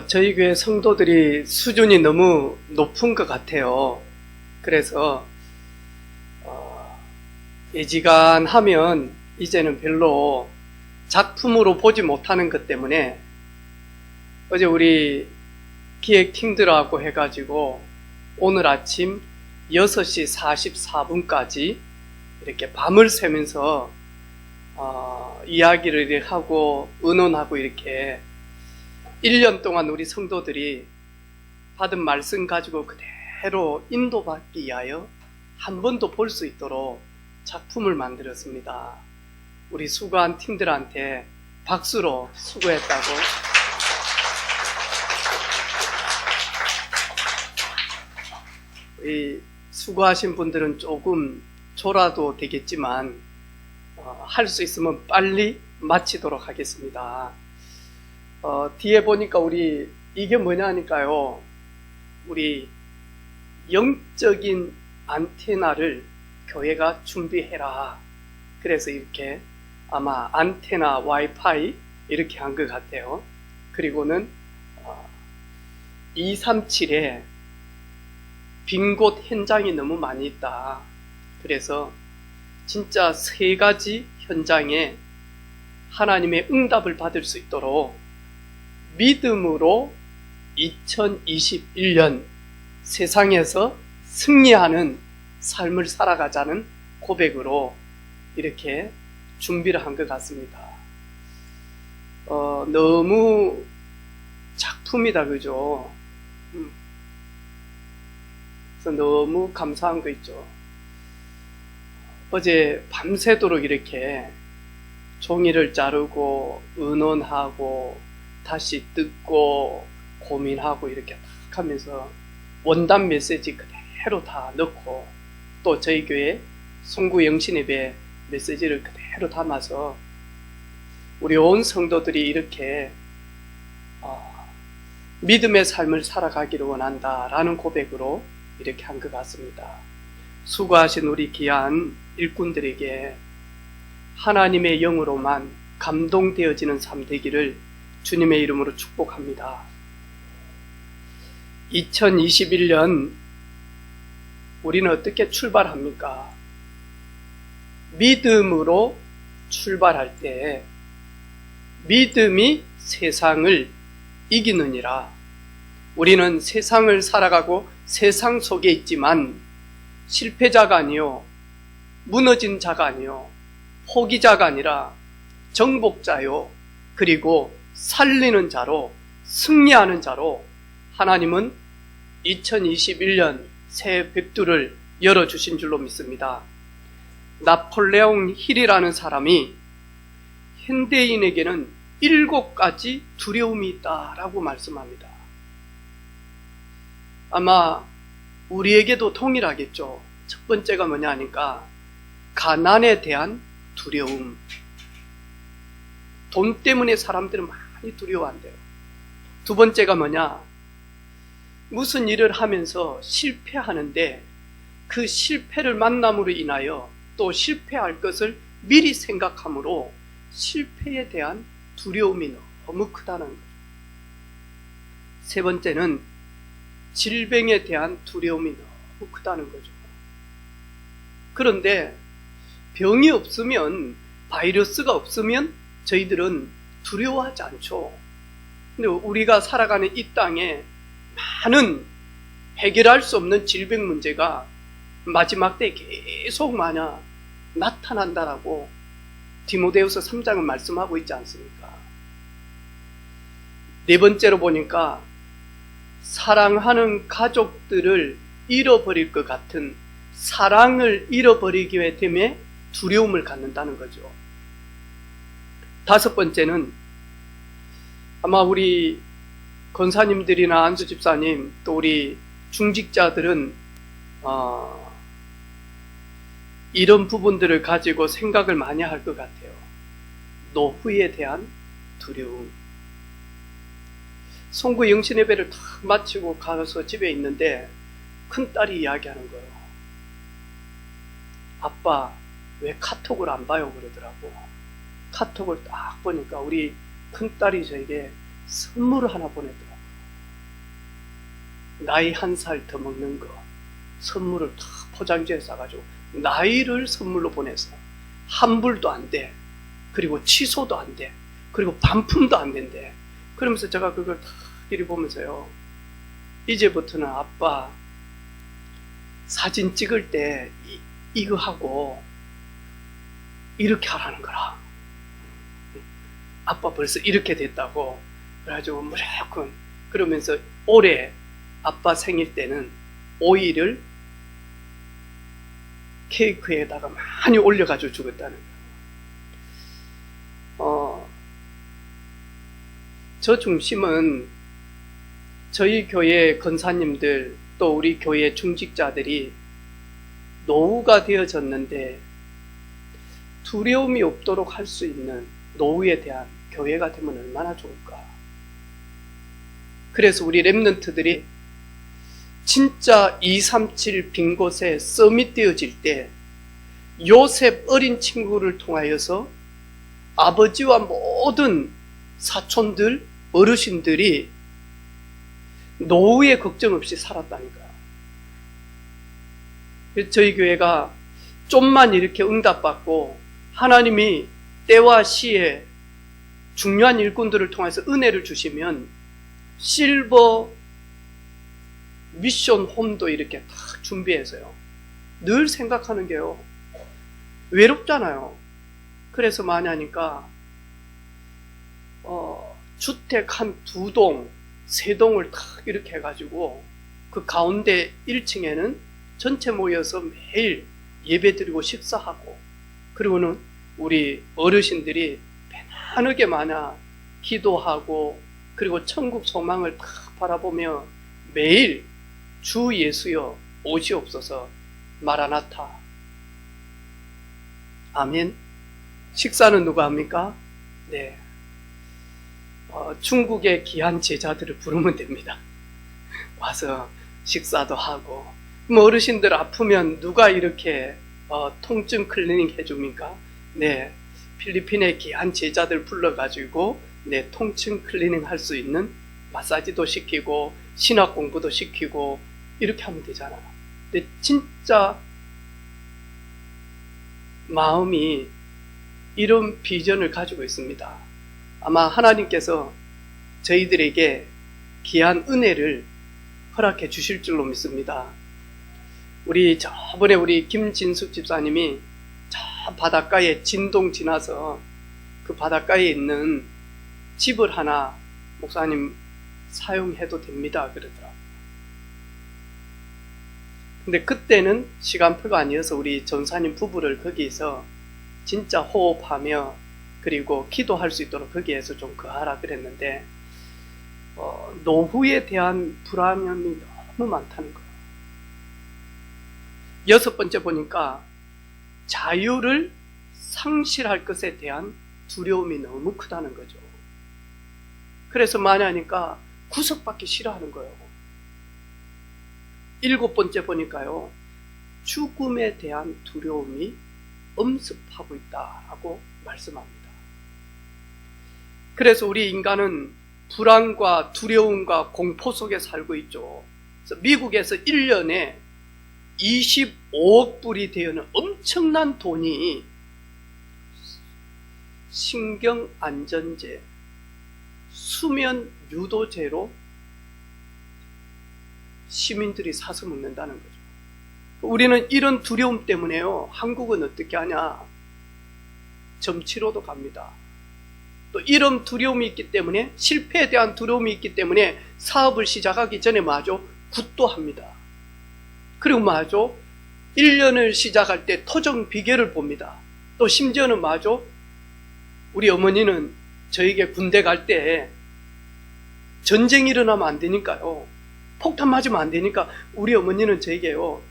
저희 교회 성도들이 수준이 너무 높은 것 같아요. 그래서 예지간하면 이제는 별로 작품으로 보지 못하는 것 때문에 어제 우리 기획팀들하고 해가지고 오늘 아침 6시 44분까지 이렇게 밤을 새면서 이야기를 하고 의논하고 이렇게 1년 동안 우리 성도들이 받은 말씀 가지고 그대로 인도받기 위하여 한 번도 볼 수 있도록 작품을 만들었습니다. 우리 수고한 팀들한테 박수로 수고했다고. 이 수고하신 분들은 조금 졸아도 되겠지만 할 수 있으면 빨리 마치도록 하겠습니다. 뒤에 보니까 우리 이게 뭐냐 하니까요, 우리 영적인 안테나를 교회가 준비해라. 그래서 이렇게 아마 안테나 와이파이 이렇게 한 것 같아요. 그리고는 237에 빈 곳 현장이 너무 많이 있다. 그래서 진짜 3가지 현장에 하나님의 응답을 받을 수 있도록 믿음으로 2021년 세상에서 승리하는 삶을 살아가자는 고백으로 이렇게 준비를 한 것 같습니다. 너무 작품이다, 그죠? 그래서 너무 감사한 거 있죠. 어제 밤새도록 이렇게 종이를 자르고 의논하고 다시 뜯고 고민하고 이렇게 딱 하면서 원단 메시지 그대로 다 넣고 또 저희 교회 송구 영신예배 메시지를 그대로 담아서 우리 온 성도들이 이렇게 믿음의 삶을 살아가기를 원한다라는 고백으로 이렇게 한 것 같습니다. 수고하신 우리 귀한 일꾼들에게 하나님의 영으로만 감동되어지는 삶 되기를 주님의 이름으로 축복합니다. 2021년 우리는 어떻게 출발합니까? 믿음으로 출발할 때 믿음이 세상을 이기느니라. 우리는 세상을 살아가고 세상 속에 있지만 실패자가 아니요, 무너진 자가 아니요, 포기자가 아니라 정복자요, 그리고 살리는 자로, 승리하는 자로 하나님은 2021년 새 벽두를 열어주신 줄로 믿습니다. 나폴레옹 힐이라는 사람이 현대인에게는 7가지 두려움이 있다라고 말씀합니다. 아마 우리에게도 동일하겠죠. 첫 번째가 뭐냐 하니까 가난에 대한 두려움. 돈 때문에 사람들은 많이 두려워한대요. 두 번째가 뭐냐? 무슨 일을 하면서 실패하는데 그 실패를 만남으로 인하여 또 실패할 것을 미리 생각함으로 실패에 대한 두려움이 너무 크다는 거죠. 세 번째는 질병에 대한 두려움이 너무 크다는 거죠. 그런데 병이 없으면, 바이러스가 없으면 저희들은 두려워하지 않죠. 근데 우리가 살아가는 이 땅에 많은 해결할 수 없는 질병 문제가 마지막 때 계속 나타난다라고 디모데후서 3장은 말씀하고 있지 않습니까? 네 번째로 보니까 사랑하는 가족들을 잃어버릴 것 같은 사랑을 잃어버리게 되면 두려움을 갖는다는 거죠. 다섯 번째는 아마 우리 권사님들이나 안수 집사님 또 우리 중직자들은 이런 부분들을 가지고 생각을 많이 할 것 같아요. 노후에 대한 두려움. 송구 영신예배를 다 마치고 가서 집에 있는데 큰딸이 이야기하는 거예요. 아빠 왜 카톡을 안 봐요? 그러더라고. 카톡을 딱 보니까 우리 큰딸이 저에게 선물을 하나 보내더라고. 나이 1살 더 먹는 거 선물을 다 포장지에 싸가지고 나이를 선물로 보내서 환불도 안 돼. 그리고 취소도 안 돼. 그리고 반품도 안 된대. 그러면서 제가 그걸 다 이리 보면서요, 이제부터는 아빠 사진 찍을 때 이거 하고 이렇게 하라는 거라. 아빠 벌써 이렇게 됐다고. 그래가지고 무조건 그러면서 올해 아빠 생일 때는 오이를 케이크에다가 많이 올려가지고 주겠다는 거예요. 저 중심은 저희 교회 권사님들 또 우리 교회 중직자들이 노후가 되어졌는데 두려움이 없도록 할 수 있는 노후에 대한 교회가 되면 얼마나 좋을까. 그래서 우리 랩런트들이 진짜 237 빈 곳에 서밋 되어질 때 요셉 어린 친구를 통하여서 아버지와 모든 사촌들, 어르신들이 노후에 걱정 없이 살았다니까. 저희 교회가 좀만 이렇게 응답받고 하나님이 때와 시에 중요한 일꾼들을 통해서 은혜를 주시면 실버 미션 홈도 이렇게 딱 준비해서요. 늘 생각하는 게요, 외롭잖아요. 그래서 많이 하니까 주택 한 2동, 3동을 딱 이렇게 해가지고 그 가운데 1층에는 전체 모여서 매일 예배드리고 식사하고, 그리고는 우리 어르신들이 편안하게 마냥 기도하고, 그리고 천국 소망을 딱 바라보며 매일 주 예수여 오시옵소서 마라나타. 아멘. 식사는 누가 합니까? 네. 중국의 귀한 제자들을 부르면 됩니다. 와서 식사도 하고. 뭐 어르신들 아프면 누가 이렇게 통증 클리닝 해줍니까? 네. 필리핀의 귀한 제자들 불러가지고 네, 통증 클리닝 할 수 있는 마사지도 시키고 신학 공부도 시키고 이렇게 하면 되잖아요. 근데 진짜 마음이 이런 비전을 가지고 있습니다. 아마 하나님께서 저희들에게 귀한 은혜를 허락해 주실 줄로 믿습니다. 저번에 우리 김진숙 집사님이 저 바닷가에 진동 지나서 그 바닷가에 있는 집을 하나 목사님 사용해도 됩니다 그러더라고요. 근데 그때는 시간표가 아니어서 우리 전사님 부부를 거기서 진짜 호흡하며 그리고 기도할 수 있도록 거기에서 좀 거하라 그랬는데 노후에 대한 불안함이 너무 많다는 거예요. 6번째 보니까 자유를 상실할 것에 대한 두려움이 너무 크다는 거죠. 그래서 많이 하니까 구속받기 싫어하는 거예요. 7번째 보니까요, 죽음에 대한 두려움이 엄습하고 있다라고 말씀합니다. 그래서 우리 인간은 불안과 두려움과 공포 속에 살고 있죠. 그래서 미국에서 1년에 25억 불이 되는 엄청난 돈이 신경안전제, 수면 유도제로 시민들이 사서 먹는다는 거죠. 우리는 이런 두려움 때문에요, 한국은 어떻게 하냐, 점치러도 갑니다. 또 이런 두려움이 있기 때문에, 실패에 대한 두려움이 있기 때문에 사업을 시작하기 전에 마저 굿도 합니다. 그리고 마저 1년을 시작할 때 토정 비결을 봅니다. 또 심지어는 마저 우리 어머니는 저에게 군대 갈 때 전쟁이 일어나면 안 되니까요, 폭탄 맞으면 안 되니까 우리 어머니는 저에게요,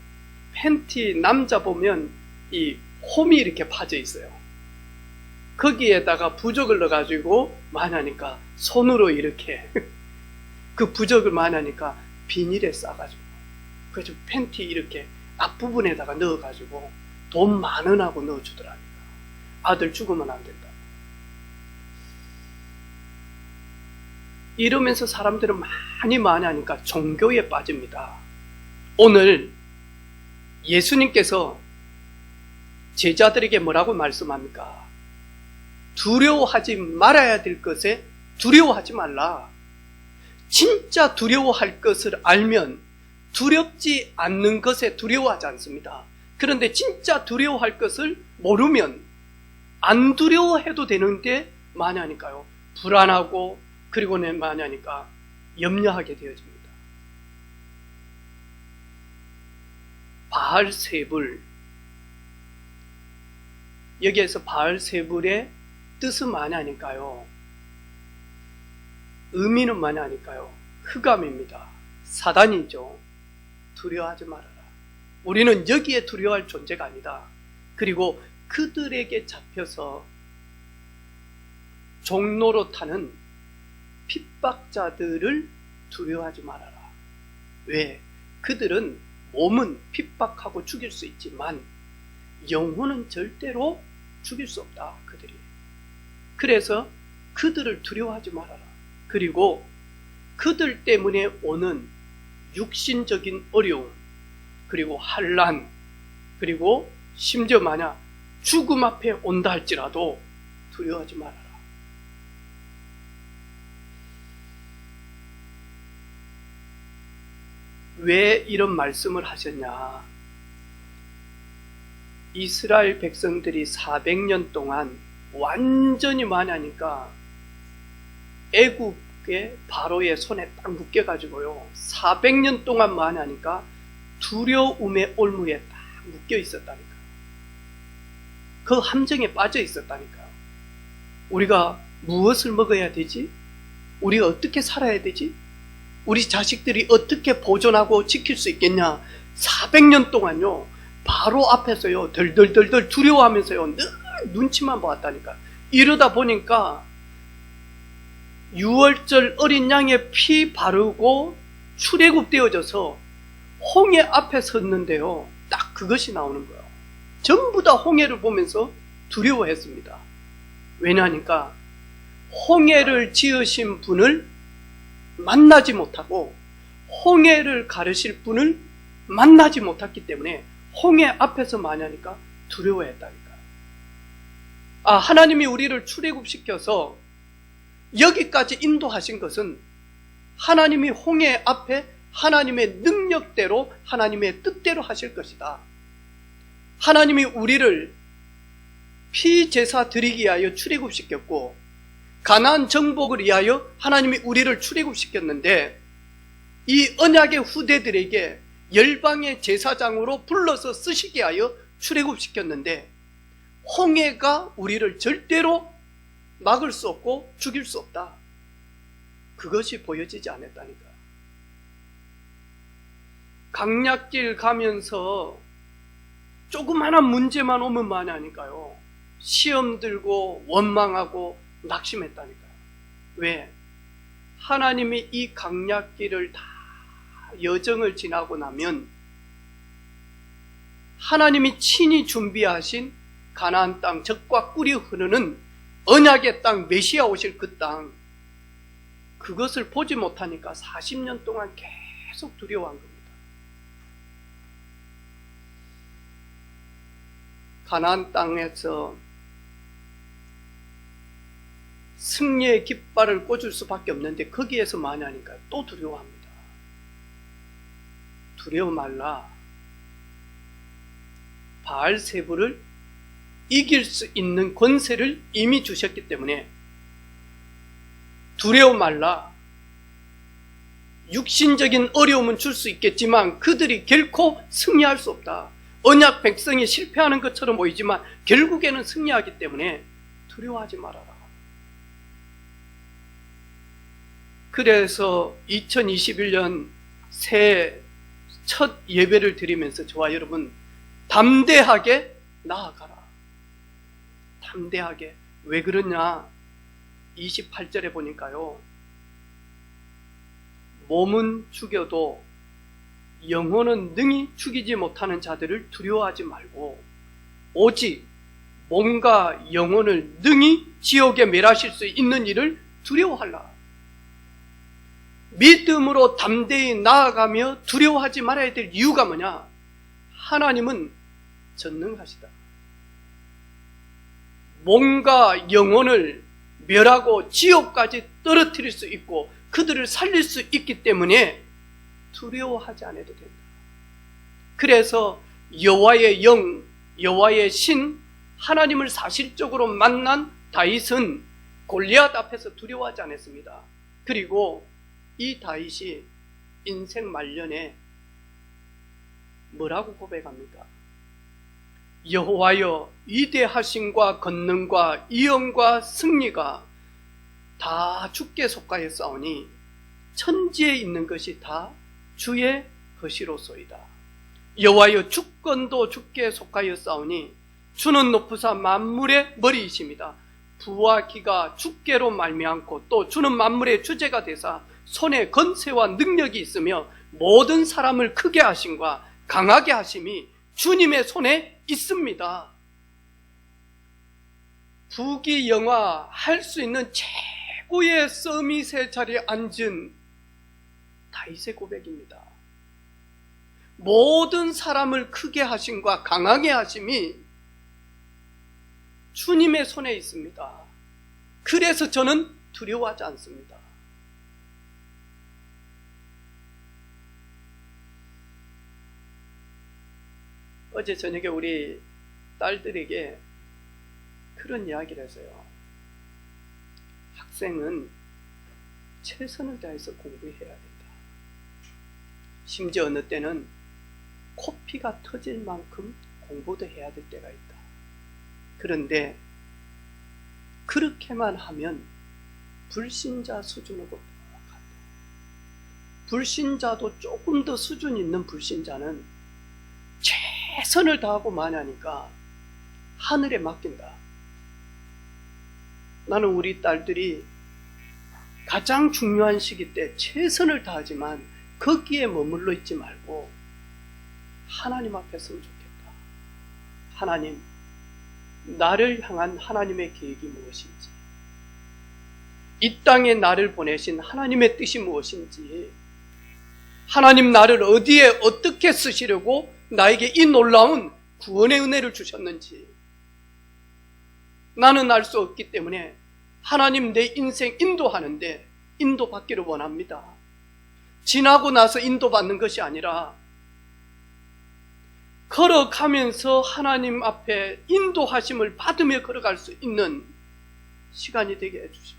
팬티 남자 보면 이 홈이 이렇게 파져 있어요. 거기에다가 부적을 넣어가지고 많이 하니까 손으로 이렇게 그 부적을 많이 하니까 비닐에 싸가지고 그래서 팬티 이렇게 앞부분에다가 넣어가지고 돈 10,000원하고 넣어주더랍니다. 아들 죽으면 안 된다. 이러면서 사람들은 많이 하니까 종교에 빠집니다. 오늘 예수님께서 제자들에게 뭐라고 말씀합니까? 두려워하지 말아야 될 것에 두려워하지 말라. 진짜 두려워할 것을 알면 두렵지 않는 것에 두려워하지 않습니다. 그런데 진짜 두려워할 것을 모르면 안 두려워해도 되는데 많이 하니까요, 불안하고 그리고 많이 하니까 염려하게 되어집니다. 바알세불, 여기에서 바알세불의 뜻은 많이 하니까요, 의미는 많이 하니까요, 흑암입니다. 사단이죠. 두려워하지 말아라. 우리는 여기에 두려워할 존재가 아니다. 그리고 그들에게 잡혀서 종로로 타는 핍박자들을 두려워하지 말아라. 왜? 그들은 몸은 핍박하고 죽일 수 있지만 영혼은 절대로 죽일 수 없다. 그들이. 그래서 그들을 두려워하지 말아라. 그리고 그들 때문에 오는 육신적인 어려움, 그리고 환난, 그리고 심지어 만약 죽음 앞에 온다 할지라도 두려워하지 말아라. 왜 이런 말씀을 하셨냐? 이스라엘 백성들이 400년 동안 완전히 많이 하니까 애국의 바로의 손에 딱 묶여가지고요, 400년 동안 많이 하니까 두려움의 올무에 딱 묶여 있었다니까요. 그 함정에 빠져 있었다니까요. 우리가 무엇을 먹어야 되지? 우리가 어떻게 살아야 되지? 우리 자식들이 어떻게 보존하고 지킬 수 있겠냐? 400년 동안요, 바로 앞에서요, 덜덜덜덜 두려워하면서요, 늘 눈치만 보았다니까. 이러다 보니까 6월절 어린 양의 피 바르고 출애굽되어져서 홍해 앞에 섰는데요, 딱 그것이 나오는 거예요. 전부 다 홍해를 보면서 두려워했습니다. 왜냐하니까 홍해를 지으신 분을 만나지 못하고 홍해를 가르실 분을 만나지 못했기 때문에 홍해 앞에서 많이 하니까 두려워했다니까요. 하나님이 우리를 출애굽시켜서 여기까지 인도하신 것은 하나님이 홍해 앞에 하나님의 능력대로 하나님의 뜻대로 하실 것이다. 하나님이 우리를 피제사 드리기 위하여 출애굽시켰고 가나안 정복을 위하여 하나님이 우리를 출애굽시켰는데 이 언약의 후대들에게 열방의 제사장으로 불러서 쓰시게 하여 출애굽시켰는데 홍해가 우리를 절대로 막을 수 없고 죽일 수 없다. 그것이 보여지지 않았다니까. 강약길 가면서 조그마한 문제만 오면 많이 하니까요, 시험 들고 원망하고 낙심했다니까요. 왜? 하나님이 이 강약길을 다 여정을 지나고 나면 하나님이 친히 준비하신 가나안 땅, 젖과 꿀이 흐르는 언약의 땅, 메시아 오실 그 땅, 그것을 보지 못하니까 40년 동안 계속 두려워한 겁니다. 가나안 땅에서 승리의 깃발을 꽂을 수밖에 없는데 거기에서 많이 하니까 또 두려워합니다. 두려워 말라. 바알세불을 이길 수 있는 권세를 이미 주셨기 때문에 두려워 말라. 육신적인 어려움은 줄 수 있겠지만 그들이 결코 승리할 수 없다. 언약 백성이 실패하는 것처럼 보이지만 결국에는 승리하기 때문에 두려워하지 말아라. 그래서 2021년 새해 첫 예배를 드리면서 저와 여러분 담대하게 나아가라. 담대하게. 왜 그러냐? 28절에 보니까요, 몸은 죽여도 영혼은 능히 죽이지 못하는 자들을 두려워하지 말고 오직 몸과 영혼을 능히 지옥에 멸하실 수 있는 일을 두려워하라. 믿음으로 담대히 나아가며 두려워하지 말아야 될 이유가 뭐냐? 하나님은 전능하시다. 몸과 영혼을 멸하고 지옥까지 떨어뜨릴 수 있고 그들을 살릴 수 있기 때문에 두려워하지 않아도 된다. 그래서 여호와의 영, 여호와의 신, 하나님을 사실적으로 만난 다윗은 골리앗 앞에서 두려워하지 않았습니다. 그리고 이 다윗이 인생 말년에 뭐라고 고백합니까? 여호와여, 위대하심과 권능과 위엄과 승리가 다 주께 속하여 싸우니 천지에 있는 것이 다 주의 것이로소이다. 여호와여, 주권도 주께 속하여 싸우니 주는 높으사 만물의 머리이십니다. 부와 기가 주께로 말미암고 또 주는 만물의 주제가 되사 손에 권세와 능력이 있으며 모든 사람을 크게 하심과 강하게 하심이 주님의 손에 있습니다. 부귀영화 할 수 있는 최고의 서밋의 자리에 앉은 다윗의 고백입니다. 모든 사람을 크게 하심과 강하게 하심이 주님의 손에 있습니다. 그래서 저는 두려워하지 않습니다. 어제 저녁에 우리 딸들에게 그런 이야기를 했어요. 학생은 최선을 다해서 공부해야 된다. 심지어 어느 때는 코피가 터질 만큼 공부도 해야 될 때가 있다. 그런데 그렇게만 하면 불신자 수준하고 똑같다. 불신자도 조금 더 수준 있는 불신자는 최선을 다하고 많이 하니까 하늘에 맡긴다. 나는 우리 딸들이 가장 중요한 시기 때 최선을 다하지만 거기에 머물러 있지 말고 하나님 앞에 서면 좋겠다. 하나님, 나를 향한 하나님의 계획이 무엇인지, 이 땅에 나를 보내신 하나님의 뜻이 무엇인지, 하나님 나를 어디에 어떻게 쓰시려고 나에게 이 놀라운 구원의 은혜를 주셨는지 나는 알 수 없기 때문에 하나님 내 인생 인도하는데 인도받기를 원합니다. 지나고 나서 인도받는 것이 아니라 걸어가면서 하나님 앞에 인도하심을 받으며 걸어갈 수 있는 시간이 되게 해주십시오.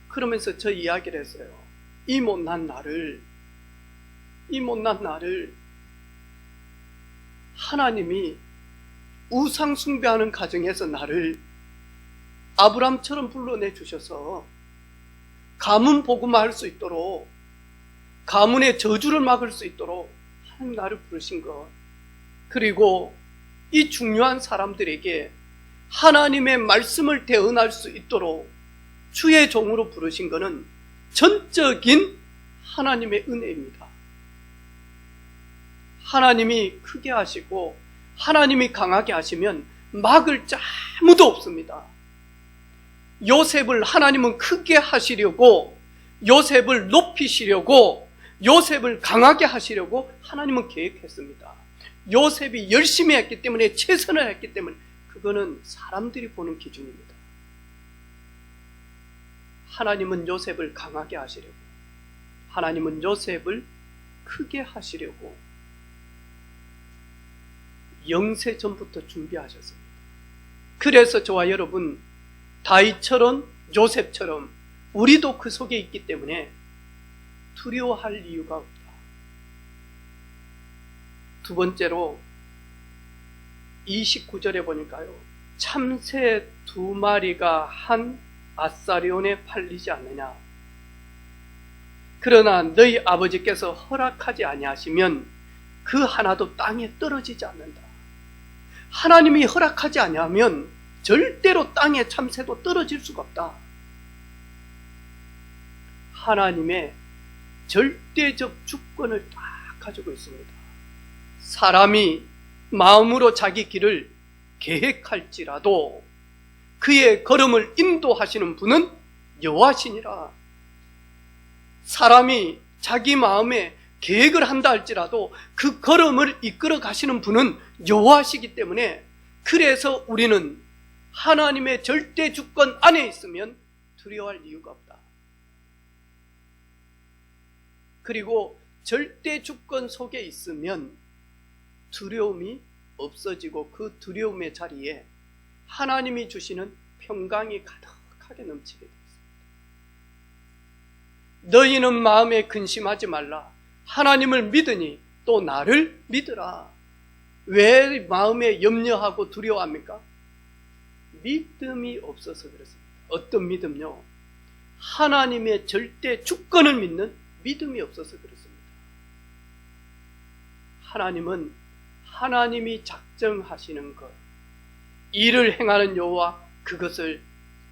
그러면서 저 이야기를 했어요. 이 못난 나를 하나님이 우상 숭배하는 가정에서 나를 아브람처럼 불러내 주셔서 가문 복음화할 수 있도록, 가문의 저주를 막을 수 있도록 하나님 나를 부르신 것, 그리고 이 중요한 사람들에게 하나님의 말씀을 대언할 수 있도록 주의 종으로 부르신 것은 전적인 하나님의 은혜입니다. 하나님이 크게 하시고 하나님이 강하게 하시면 막을 자 아무도 없습니다. 요셉을 하나님은 크게 하시려고, 요셉을 높이시려고, 요셉을 강하게 하시려고 하나님은 계획했습니다. 요셉이 열심히 했기 때문에, 최선을 했기 때문에, 그거는 사람들이 보는 기준입니다. 하나님은 요셉을 강하게 하시려고, 하나님은 요셉을 크게 하시려고 영세 전부터 준비하셨습니다. 그래서 저와 여러분, 다윗처럼 요셉처럼 우리도 그 속에 있기 때문에 두려워할 이유가 없다. 두 번째로 29절에 보니까요, 참새 2마리가 한 아사리온에 팔리지 않느냐. 그러나 너희 아버지께서 허락하지 아니하시면 그 하나도 땅에 떨어지지 않는다. 하나님이 허락하지 아니하면 절대로 땅에 참새도 떨어질 수가 없다. 하나님의 절대적 주권을 딱 가지고 있습니다. 사람이 마음으로 자기 길을 계획할지라도 그의 걸음을 인도하시는 분은 여호와시니라. 사람이 자기 마음에 계획을 한다 할지라도 그 걸음을 이끌어 가시는 분은 여호와시기 때문에, 그래서 우리는 하나님의 절대 주권 안에 있으면 두려워할 이유가 없다. 그리고 절대 주권 속에 있으면 두려움이 없어지고 그 두려움의 자리에 하나님이 주시는 평강이 가득하게 넘치게 되었습니다. 너희는 마음에 근심하지 말라. 하나님을 믿으니 또 나를 믿으라. 왜 마음에 염려하고 두려워합니까? 믿음이 없어서 그렇습니다. 어떤 믿음요? 하나님의 절대 주권을 믿는 믿음이 없어서 그렇습니다. 하나님은 하나님이 작정하시는 것, 일을 행하는 여호와, 그것을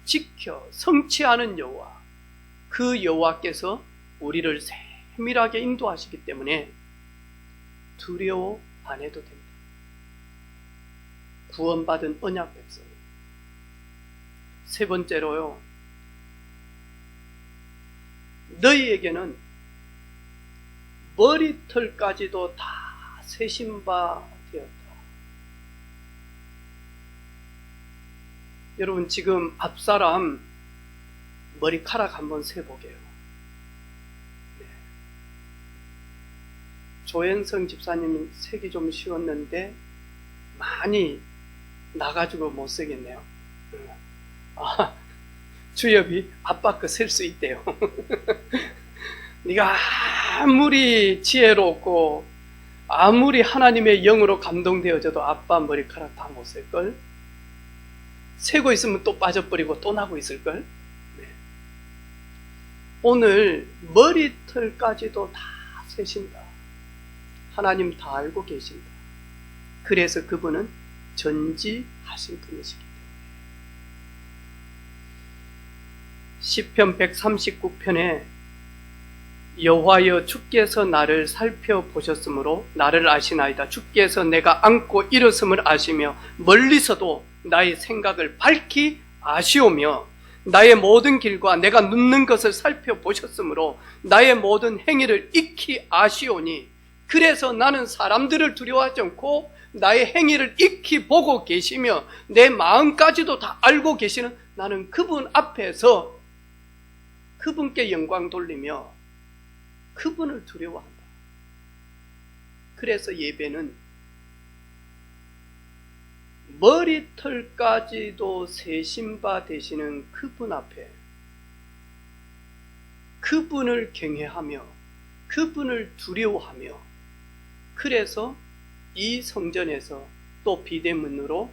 지켜 성취하는 여호와, 그 여호와께서 우리를 세밀하게 인도하시기 때문에 두려워 안 해도 됩니다. 구원받은 언약 백성. 세 번째로요, 너희에게는 머리털까지도 다 세신 바 되었다. 여러분, 지금 앞사람 머리카락 한번 세보게요. 네. 조현성 집사님 세기 좀 쉬웠는데 많이 나가지고 못 세겠네요. 주엽이 아빠 거 셀 수 있대요. 네가 아무리 지혜롭고 아무리 하나님의 영으로 감동되어져도 아빠 머리카락 다 못 셀걸? 세고 있으면 또 빠져버리고 또 나고 있을걸? 네. 오늘 머리털까지도 다 세신다. 하나님 다 알고 계신다. 그래서 그분은 전지하신 분이시기 때문에. 시편 139편에 여호와여, 주께서 나를 살펴보셨으므로 나를 아시나이다. 주께서 내가 앉고 일어섬을 아시며 멀리서도 나의 생각을 밝히 아시오며 나의 모든 길과 내가 눕는 것을 살펴보셨으므로 나의 모든 행위를 익히 아시오니, 그래서 나는 사람들을 두려워하지 않고 나의 행위를 익히 보고 계시며 내 마음까지도 다 알고 계시는 나는 그분 앞에서 그분께 영광 돌리며 그분을 두려워한다. 그래서 예배는 머리털까지도 세신 바 되시는 그분 앞에 그분을 경외하며 그분을 두려워하며, 그래서 이 성전에서 또 비대문으로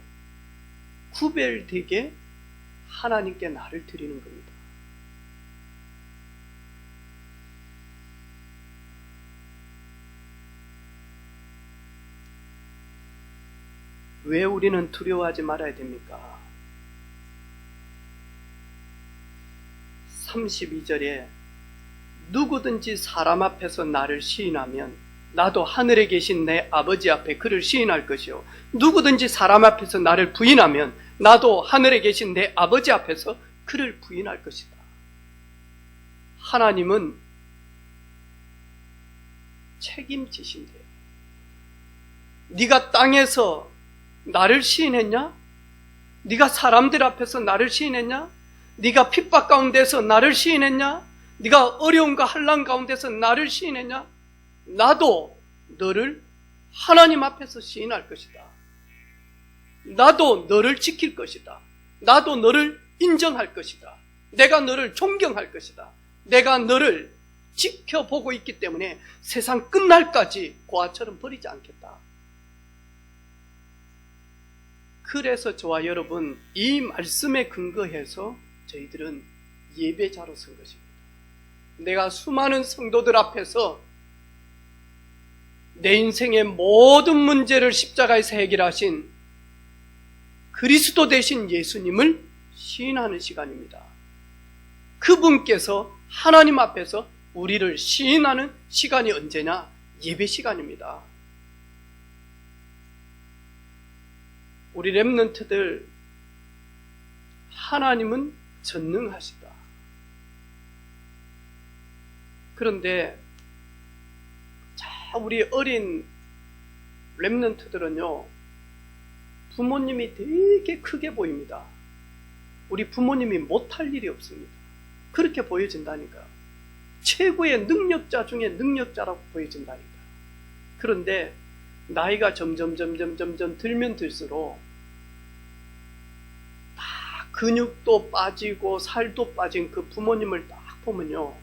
구별되게 하나님께 나를 드리는 겁니다. 왜 우리는 두려워하지 말아야 됩니까? 32절에 누구든지 사람 앞에서 나를 시인하면 나도 하늘에 계신 내 아버지 앞에 그를 시인할 것이요, 누구든지 사람 앞에서 나를 부인하면 나도 하늘에 계신 내 아버지 앞에서 그를 부인할 것이다. 하나님은 책임지신대요. 네가 땅에서 나를 시인했냐? 네가 사람들 앞에서 나를 시인했냐? 네가 핍박 가운데서 나를 시인했냐? 네가 어려움과 환난 가운데서 나를 시인했냐? 나도 너를 하나님 앞에서 시인할 것이다. 나도 너를 지킬 것이다. 나도 너를 인정할 것이다. 내가 너를 존경할 것이다. 내가 너를 지켜보고 있기 때문에 세상 끝날까지 고아처럼 버리지 않겠다. 그래서 저와 여러분, 이 말씀에 근거해서 저희들은 예배자로 선 것입니다. 내가 수많은 성도들 앞에서 내 인생의 모든 문제를 십자가에서 해결하신 그리스도 되신 예수님을 시인하는 시간입니다. 그분께서 하나님 앞에서 우리를 시인하는 시간이 언제냐? 예배 시간입니다. 우리 렘넌트들 하나님은 전능하시다. 그런데 우리 어린 렘넌트들은요, 부모님이 되게 크게 보입니다. 우리 부모님이 못할 일이 없습니다. 그렇게 보여진다니까요. 최고의 능력자 중에 능력자라고 보여진다니까요. 그런데 나이가 점점 들면 들수록 다 근육도 빠지고 살도 빠진 그 부모님을 딱 보면요,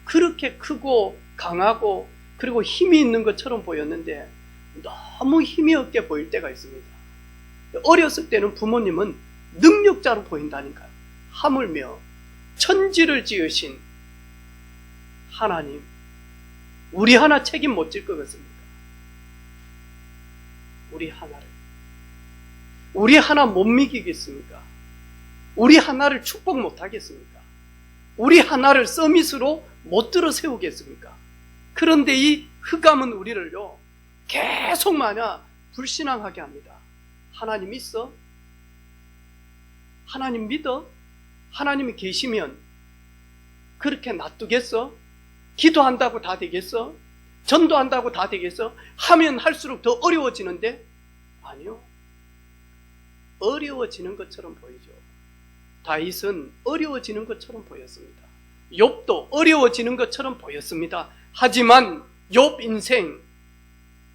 그렇게 크고 강하고 그리고 힘이 있는 것처럼 보였는데 너무 힘이 없게 보일 때가 있습니다. 어렸을 때는 부모님은 능력자로 보인다니까요. 하물며 천지를 지으신 하나님, 우리 하나 책임 못 질 것 같습니까? 우리 하나 못 믿기겠습니까? 우리 하나를 축복 못 하겠습니까? 우리 하나를 서밋으로 못 들어 세우겠습니까? 그런데 이 흑암은 우리를요, 계속 불신앙하게 합니다. 하나님 있어? 하나님 믿어? 하나님이 계시면 그렇게 놔두겠어? 기도한다고 다 되겠어? 전도한다고 다 되겠어? 하면 할수록 더 어려워지는데? 아니요. 어려워지는 것처럼 보이죠. 다윗은 어려워지는 것처럼 보였습니다. 욥도 어려워지는 것처럼 보였습니다. 하지만 욥 인생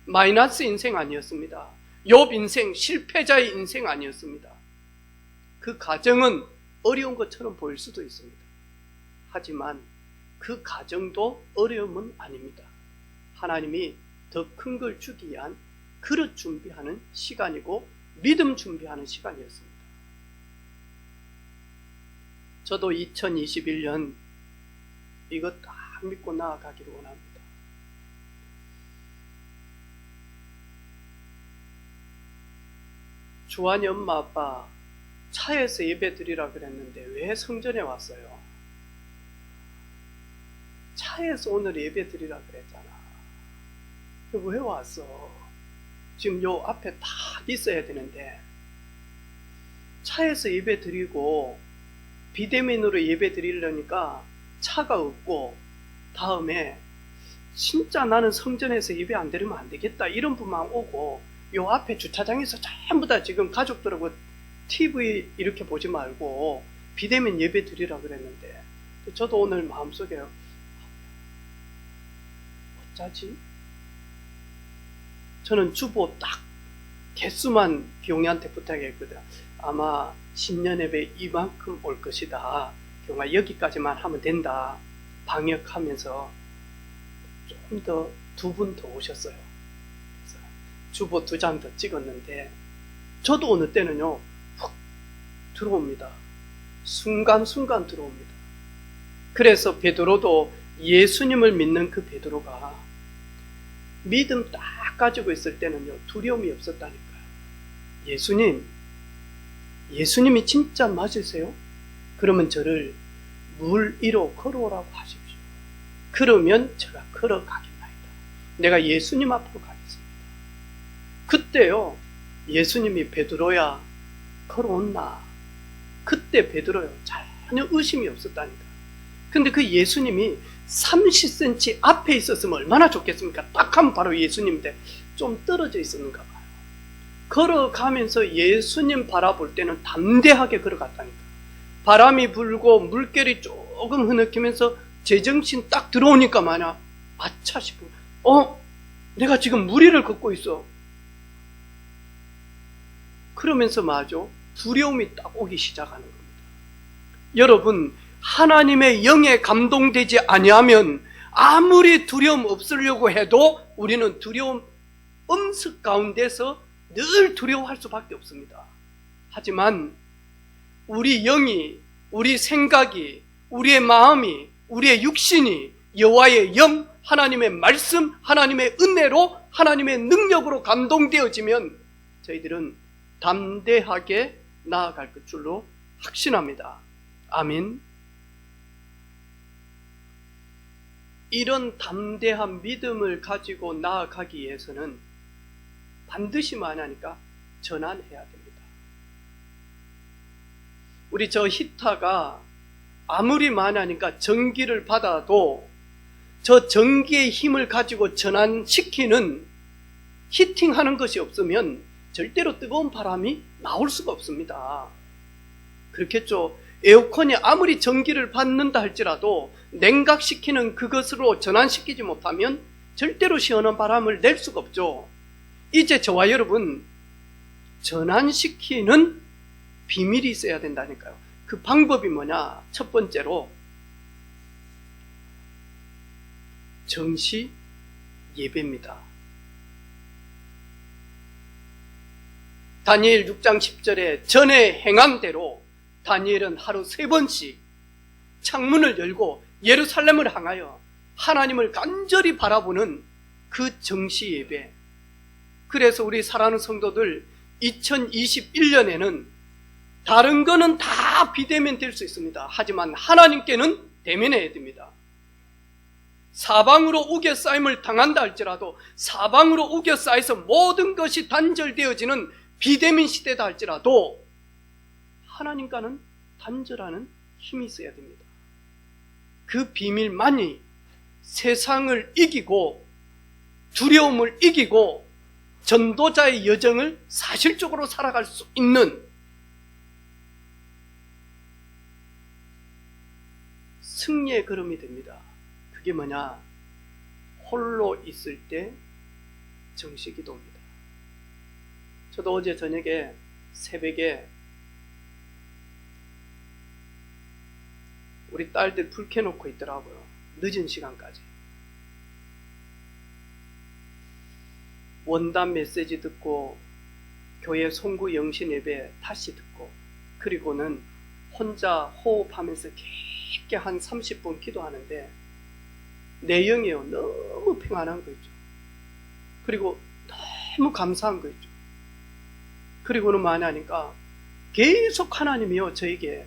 마이너스 인생 아니었습니다. 욥 인생 실패자의 인생 아니었습니다. 그 가정은 어려운 것처럼 보일 수도 있습니다. 하지만 그 가정도 어려움은 아닙니다. 하나님이 더 큰 걸 주기 위한 그릇 준비하는 시간이고 믿음 준비하는 시간이었습니다. 저도 2021년 이것 다 믿고 나아가기를 원합니다. 주한이 엄마 아빠 차에서 예배 드리라 그랬는데 왜 성전에 왔어요? 차에서 오늘 예배 드리라 그랬잖아. 왜 왔어? 지금 요 앞에 딱 있어야 되는데 차에서 예배 드리고 비대면으로 예배 드리려니까 차가 없고, 다음에 진짜 나는 성전에서 예배 안 드리면 안 되겠다 이런 분만 오고, 요 앞에 주차장에서 전부 다 지금 가족들하고 TV 이렇게 보지 말고 비대면 예배 드리라 그랬는데, 저도 오늘 마음속에 어쩌지? 저는 주보 딱 개수만 경희한테 부탁했거든. 아마 신년 예배 이만큼 올 것이다. 경아 여기까지만 하면 된다. 방역하면서 조금 더 2분 더 오셨어요. 그래서 주보 2장 더 찍었는데, 저도 어느 때는요 훅 들어옵니다. 순간순간 들어옵니다. 그래서 베드로도, 예수님을 믿는 그 베드로가 믿음 딱 가지고 있을 때는요 두려움이 없었다니까요. 예수님이 진짜 맞으세요? 그러면 저를 물 위로 걸어오라고 하십시오. 그러면 제가 걸어가겠나이다. 내가 예수님 앞으로 가겠습니다. 그때요 예수님이 베드로야 걸어온나? 그때 베드로요 전혀 의심이 없었다니까. 근데 그 예수님이 30cm 앞에 있었으면 얼마나 좋겠습니까? 딱 하면 바로 예수님인데 좀 떨어져 있었는가 봐요. 걸어가면서 예수님 바라볼 때는 담대하게 걸어갔다니까. 바람이 불고 물결이 조금 흐느끼면서 제정신 딱 들어오니까 마냥 아차 싶은, 내가 지금 물 위를 걷고 있어. 그러면서 두려움이 딱 오기 시작하는 겁니다. 여러분, 하나님의 영에 감동되지 아니하면 아무리 두려움 없으려고 해도 우리는 두려움 엄습 가운데서 늘 두려워할 수밖에 없습니다. 하지만 우리 영이, 우리 생각이, 우리의 마음이, 우리의 육신이 여호와의 영, 하나님의 말씀, 하나님의 은혜로, 하나님의 능력으로 감동되어지면 저희들은 담대하게 나아갈 것 줄로 확신합니다. 아멘. 이런 담대한 믿음을 가지고 나아가기 위해서는 반드시 전환해야 됩니다. 우리 저 히터가 아무리 많으니까 전기를 받아도 저 전기의 힘을 가지고 전환시키는 히팅하는 것이 없으면 절대로 뜨거운 바람이 나올 수가 없습니다. 그렇겠죠. 에어컨이 아무리 전기를 받는다 할지라도 냉각시키는 그것으로 전환시키지 못하면 절대로 시원한 바람을 낼 수가 없죠. 이제 저와 여러분 전환시키는 비밀이 있어야 된다니까요. 그 방법이 뭐냐? 첫 번째로 정시 예배입니다. 다니엘 6장 10절에 전에 행한 대로 다니엘은 하루 3번씩 창문을 열고 예루살렘을 향하여 하나님을 간절히 바라보는 그 정시 예배. 그래서 우리 사랑하는 성도들 2021년에는 다른 거는 다 비대면 될 수 있습니다. 하지만 하나님께는 대면해야 됩니다. 사방으로 우겨싸임을 당한다 할지라도 사방으로 우겨싸여서 모든 것이 단절되어지는 비대면 시대다 할지라도 하나님과는 단절하는 힘이 있어야 됩니다. 그 비밀만이 세상을 이기고 두려움을 이기고 전도자의 여정을 사실적으로 살아갈 수 있는 승리의 걸음이 됩니다. 그게 뭐냐? 홀로 있을 때 정시기도입니다. 저도 어제 저녁에 새벽에 우리 딸들 불 켜놓고 있더라고요. 늦은 시간까지. 원단 메시지 듣고 교회 송구 영신 예배 다시 듣고 그리고는 혼자 호흡하면서 깊게 한 30분 기도하는데 내용이요. 너무 평안한 거 있죠. 그리고 너무 감사한 거 있죠. 그리고는 뭐냐 하니까 계속 하나님이요 저에게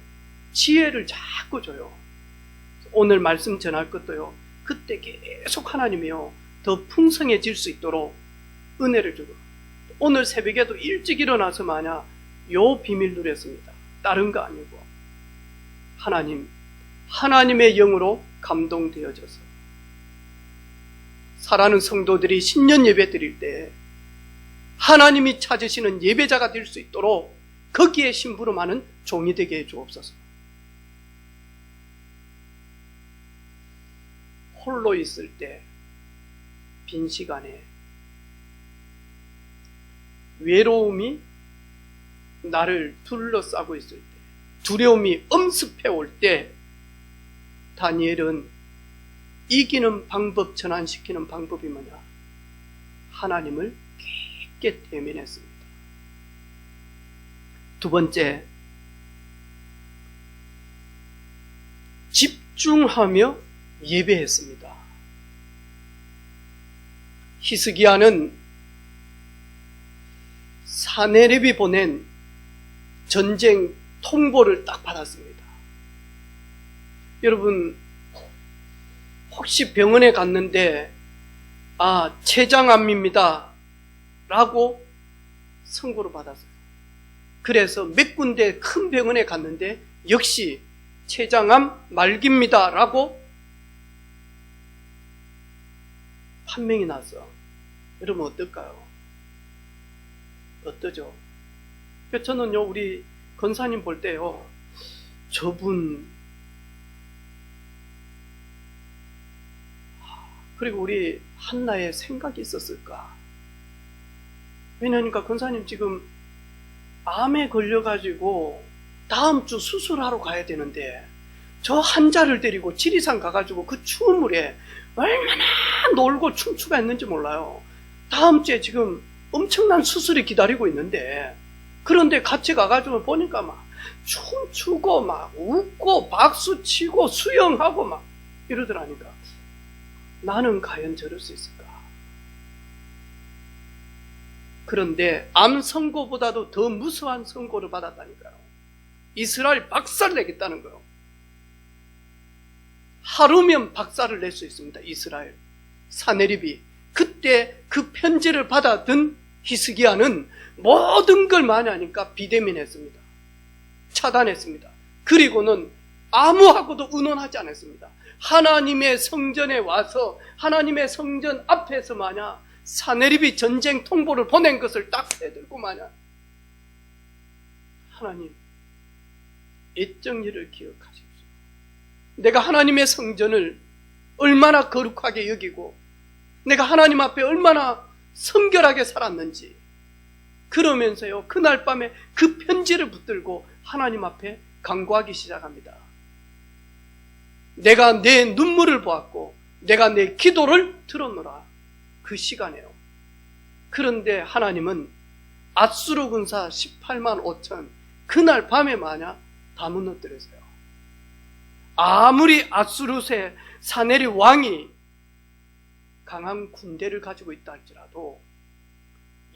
지혜를 자꾸 줘요. 오늘 말씀 전할 것도요. 그때 계속 하나님이요 더 풍성해질 수 있도록 은혜를 주고 오늘 새벽에도 일찍 일어나서 마냐 요 비밀 누렸습니다. 다른 거 아니고 하나님의 영으로 감동되어져서 사랑하는 성도들이 신년 예배 드릴 때 하나님이 찾으시는 예배자가 될 수 있도록 거기에 심부름하는 종이 되게 해 주옵소서. 홀로 있을 때 빈 시간에 외로움이 나를 둘러싸고 있을 때 두려움이 엄습해 올 때 다니엘은 이기는 방법, 전환시키는 방법이 뭐냐? 하나님을 깊게 대면했습니다. 두 번째, 집중하며 예배했습니다. 히스기야는 사네립이 보낸 전쟁 통보를 딱 받았습니다. 여러분 혹시 병원에 갔는데 췌장암입니다 라고 선고를 받았어요. 그래서 몇 군데 큰 병원에 갔는데 역시 췌장암 말기입니다 라고 판명이 났어. 여러분 어떨까요? 어떠죠? 저는요 우리 권사님 볼 때요 저분 그리고 우리 한나의 생각이 있었을까? 왜냐니까 권사님 지금 암에 걸려가지고 다음 주 수술하러 가야 되는데 저 환자를 데리고 지리산 가가지고 그 추운 물에 얼마나 놀고 춤추고 했는지 몰라요. 다음 주에 지금 엄청난 수술이 기다리고 있는데 그런데 같이 가가지고 보니까 막 춤추고 막 웃고 박수치고 수영하고 막 이러더라니까 나는 과연 저럴 수 있을까? 그런데 암 선고보다도 더 무수한 선고를 받았다니까요. 이스라엘 박살내겠다는 거예요. 하루면 박살을 낼 수 있습니다. 이스라엘 사네립이 그때 그 편지를 받아든 히스기야는 모든 걸 많이 하니까 비대면했습니다. 차단했습니다. 그리고는 아무하고도 의논하지 않았습니다. 하나님의 성전에 와서 하나님의 성전 앞에서 마냥 사내립이 전쟁 통보를 보낸 것을 딱 해들고 마냥 하나님, 애정일을 기억하십시오. 내가 하나님의 성전을 얼마나 거룩하게 여기고 내가 하나님 앞에 얼마나 성결하게 살았는지, 그러면서요 그날 밤에 그 편지를 붙들고 하나님 앞에 간구하기 시작합니다. 내가 내 눈물을 보았고 내가 내 기도를 들었노라. 그 시간에요. 그런데 하나님은 앗수르 군사 18만 5천 그날 밤에 마냥 다 무너뜨려서요. 아무리 앗수르의 사내립 왕이 강한 군대를 가지고 있다 할지라도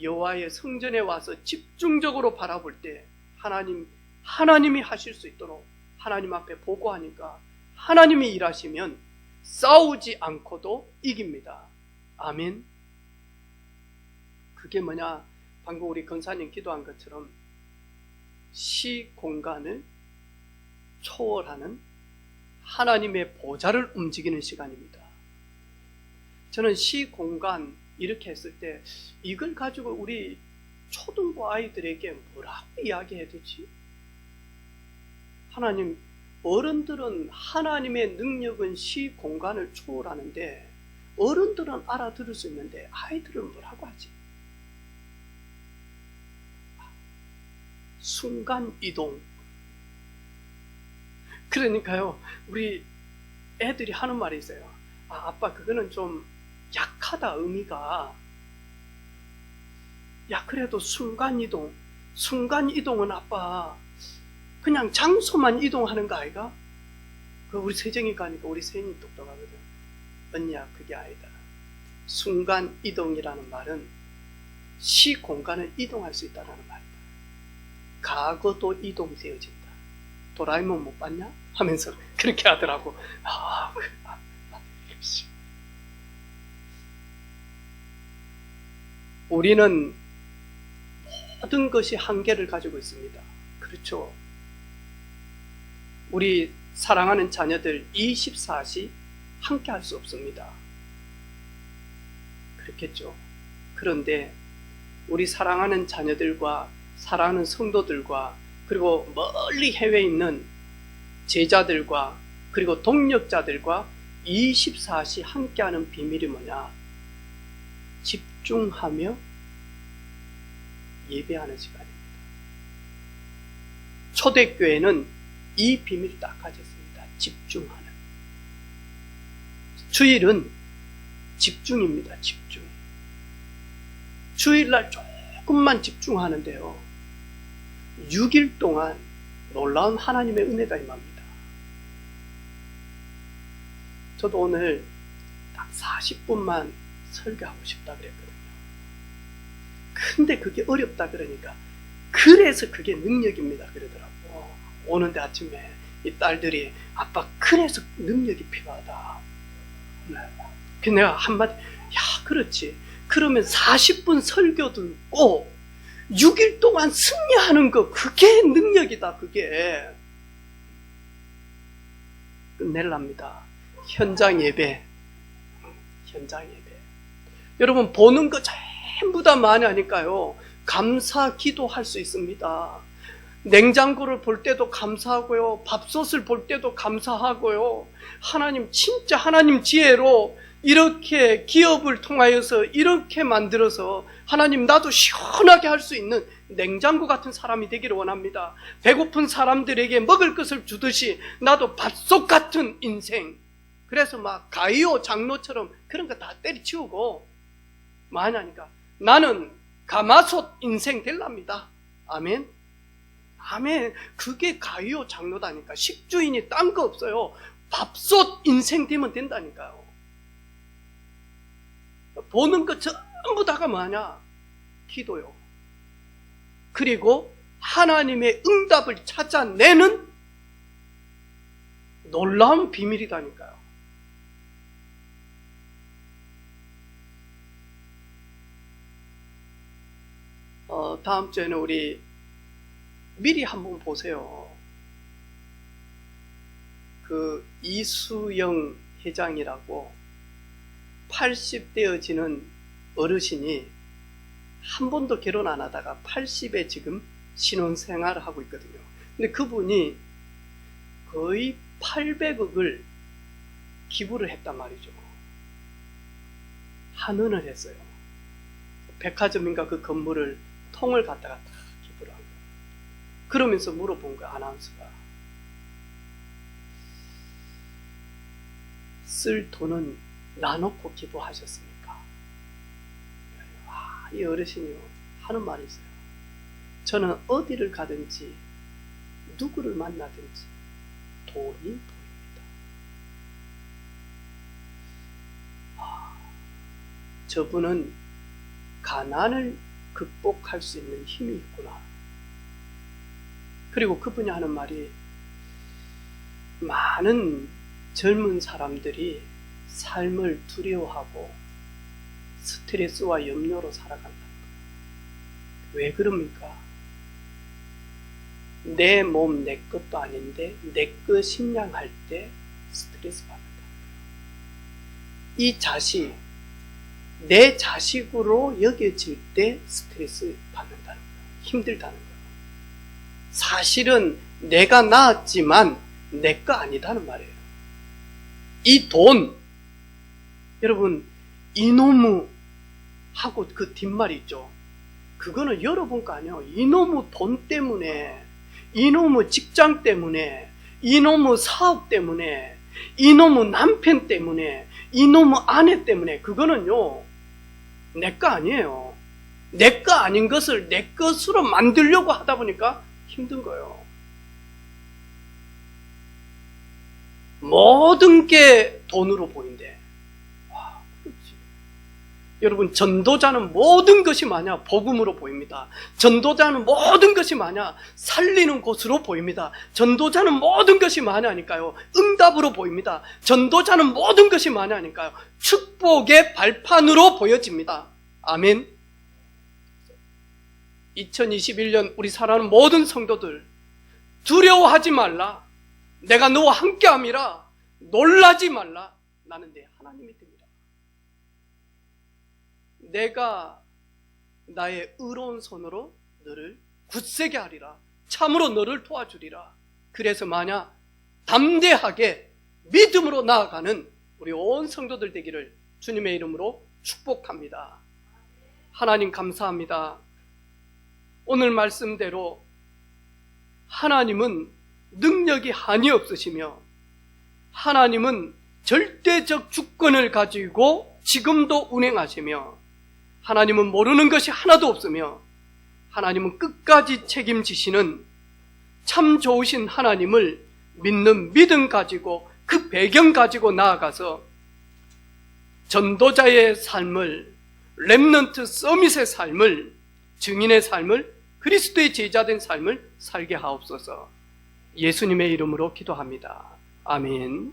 여호와의 성전에 와서 집중적으로 바라볼 때 하나님이 하실 수 있도록 하나님 앞에 보고하니까 하나님이 일하시면 싸우지 않고도 이깁니다. 아멘. 그게 뭐냐? 방금 우리 권사님 기도한 것처럼 시 공간을 초월하는 하나님의 보좌를 움직이는 시간입니다. 저는 시 공간 이렇게 했을 때 이걸 가지고 우리 초등부 아이들에게 뭐라고 이야기해야 되지? 하나님, 어른들은 하나님의 능력은 시 공간을 초월하는데 어른들은 알아들을 수 있는데 아이들은 뭐라고 하지? 순간이동. 그러니까요 우리 애들이 하는 말이 있어요. 아빠 그거는 좀 약하다, 의미가. 야 그래도 순간이동은 아빠 그냥 장소만 이동하는 거 아이가? 그 우리 세정이가 하니까 우리 세인이 똑똑하거든. 언니야 그게 아니다. 순간이동이라는 말은 시 공간을 이동할 수 있다는 말이다. 과거도 이동되어진다. 도라에몽 못 봤냐? 하면서 그렇게 하더라고. 우리는 모든 것이 한계를 가지고 있습니다. 그렇죠? 우리 사랑하는 자녀들 24시 함께 할 수 없습니다. 그렇겠죠? 그런데 우리 사랑하는 자녀들과 사랑하는 성도들과 그리고 멀리 해외에 있는 제자들과 그리고 동력자들과 24시 함께하는 비밀이 뭐냐? 집중하며 예배하는 시간입니다. 초대교회는 이 비밀을 딱 가졌습니다. 집중하는. 주일은 집중입니다. 집중. 주일날 조금만 집중하는데요 6일 동안 놀라운 하나님의 은혜가 임합니다. 저도 오늘 딱 40분만 설교하고 싶다 그랬거든요. 근데 그게 어렵다 그러니까 그래서 그게 능력입니다 그러더라고. 오는데 아침에 이 딸들이 아빠 그래서 능력이 필요하다. 그 내가 한마디 야 그렇지. 그러면 40분 설교 듣고 6일 동안 승리하는 거 그게 능력이다. 그게 끝낼랍니다. 현장 예배. 여러분 보는 거 전부 다 많이 하니까요 감사 기도할 수 있습니다. 냉장고를 볼 때도 감사하고요 밥솥을 볼 때도 감사하고요 하나님 진짜 하나님 지혜로 이렇게 기업을 통하여서 이렇게 만들어서 하나님 나도 시원하게 할 수 있는 냉장고 같은 사람이 되기를 원합니다. 배고픈 사람들에게 먹을 것을 주듯이 나도 밥솥 같은 인생. 그래서 막 가이오 장로처럼 그런 거 다 때려치우고 많이 하니까 나는 가마솥 인생 될랍니다. 아멘. 아멘. 그게 가이오 장로다니까. 식주인이 딴 거 없어요. 밥솥 인생 되면 된다니까요. 보는 것 전부 다가 뭐냐? 기도요. 그리고 하나님의 응답을 찾아내는 놀라운 비밀이다니까요. 다음 주에는 우리 미리 한번 보세요. 그 이수영 회장이라고 80 되어지는 어르신이 한 번도 결혼 안 하다가 80에 지금 신혼생활을 하고 있거든요. 근데 그분이 거의 800억을 기부를 했단 말이죠. 한은을 했어요. 백화점인가 그 건물을 통을 갖다가 다 기부를 한 거예요. 그러면서 물어본 거야, 아나운서가. 쓸 돈은 놔놓고 기부하셨습니까? 이 어르신이요 하는 말이 있어요. 저는 어디를 가든지 누구를 만나든지 돈이 보입니다. 저분은 가난을 극복할 수 있는 힘이 있구나. 그리고 그분이 하는 말이, 많은 젊은 사람들이 삶을 두려워하고 스트레스와 염려로 살아간다는 거예요. 왜 그럽니까? 내 몸 내 것도 아닌데 내 것 식량할 때 스트레스 받는다는 거예요. 이 자식 내 자식으로 여겨질 때 스트레스 받는다는 거예요. 힘들다는 거예요. 사실은 내가 낳았지만 내 거 아니다는 말이에요. 이 돈, 여러분, 이놈의 하고 그 뒷말이 있죠. 그거는 여러분 거 아니에요. 이놈의 돈 때문에, 이놈의 직장 때문에, 이놈의 사업 때문에, 이놈의 남편 때문에, 이놈의 아내 때문에, 그거는요 내 거 아니에요. 내 거 아닌 것을 내 것으로 만들려고 하다 보니까 힘든 거예요. 모든 게 돈으로 보인대. 와, 그렇지. 여러분, 전도자는 모든 것이 마냐 복음으로 보입니다. 전도자는 모든 것이 마냐 살리는 곳으로 보입니다. 전도자는 모든 것이 마냐니까요 응답으로 보입니다. 전도자는 모든 것이 마냐니까요 축복의 발판으로 보여집니다. 아멘. 2021년 우리 사랑하는 모든 성도들, 두려워하지 말라. 내가 너와 함께함이라. 놀라지 말라. 나는 내 하나님이 됩니다. 내가 나의 의로운 손으로 너를 굳세게 하리라. 참으로 너를 도와주리라. 그래서 만약 담대하게 믿음으로 나아가는 우리 온 성도들 되기를 주님의 이름으로 축복합니다. 하나님 감사합니다. 오늘 말씀대로 하나님은 능력이 한이 없으시며 하나님은 절대적 주권을 가지고 지금도 운행하시며 하나님은 모르는 것이 하나도 없으며 하나님은 끝까지 책임지시는 참 좋으신 하나님을 믿는 믿음 가지고 그 배경 가지고 나아가서 전도자의 삶을, 렘넌트 서밋의 삶을, 증인의 삶을, 그리스도의 제자된 삶을 살게 하옵소서. 예수님의 이름으로 기도합니다. 아멘.